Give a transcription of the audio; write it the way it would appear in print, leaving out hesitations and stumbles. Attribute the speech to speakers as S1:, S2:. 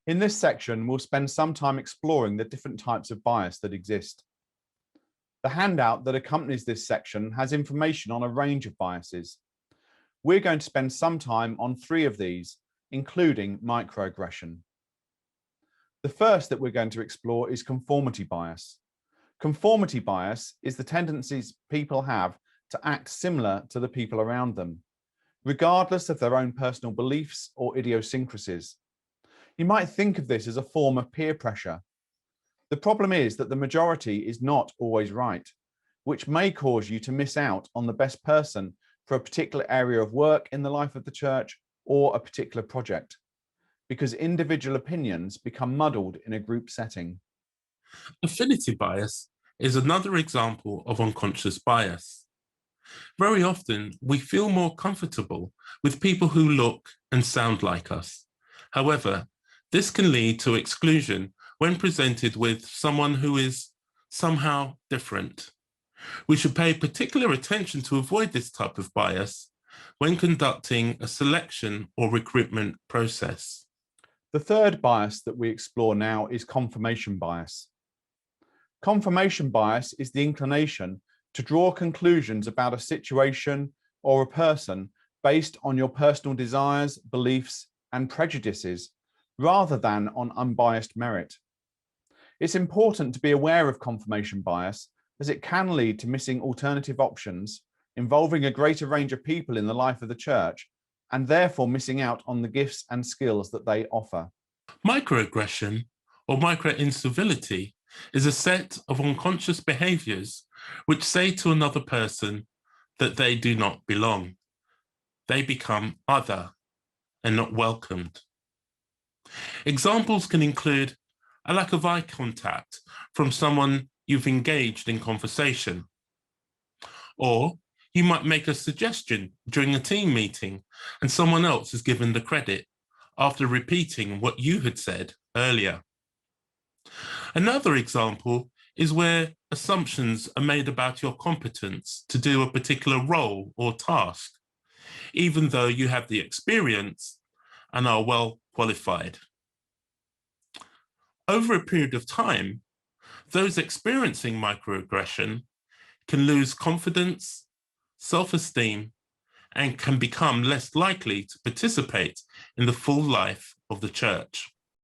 S1: In this section, we'll spend some time exploring the different types of bias that exist. The handout that accompanies this section has information on a range of biases. We're going to spend some time on 3 of these, including microaggression. The first that we're going to explore is conformity bias. Conformity bias is the tendencies people have to act similar to the people around them, regardless of their own personal beliefs or idiosyncrasies. You might think of this as a form of peer pressure. The problem is that the majority is not always right, which may cause you to miss out on the best person for a particular area of work in the life of the church or a particular project, because individual opinions become muddled in a group setting.
S2: Affinity bias is another example of unconscious bias. Very often, we feel more comfortable with people who look and sound like us. However, this can lead to exclusion when presented with someone who is somehow different. We should pay particular attention to avoid this type of bias when conducting a selection or recruitment process.
S1: The third bias that we explore now is confirmation bias. Confirmation bias is the inclination to draw conclusions about a situation or a person based on your personal desires, beliefs, and prejudices, rather than on unbiased merit. It's important to be aware of confirmation bias, as it can lead to missing alternative options involving a greater range of people in the life of the church, and therefore missing out on the gifts and skills that they offer.
S2: Microaggression or microincivility is a set of unconscious behaviors which say to another person that they do not belong. They become other and not welcomed. Examples can include a lack of eye contact from someone you've engaged in conversation, or you might make a suggestion during a team meeting and someone else is given the credit after repeating what you had said earlier. Another example is where assumptions are made about your competence to do a particular role or task, even though you have the experience and are well qualified. Over a period of time, those experiencing microaggression can lose confidence, self-esteem, and can become less likely to participate in the full life of the church.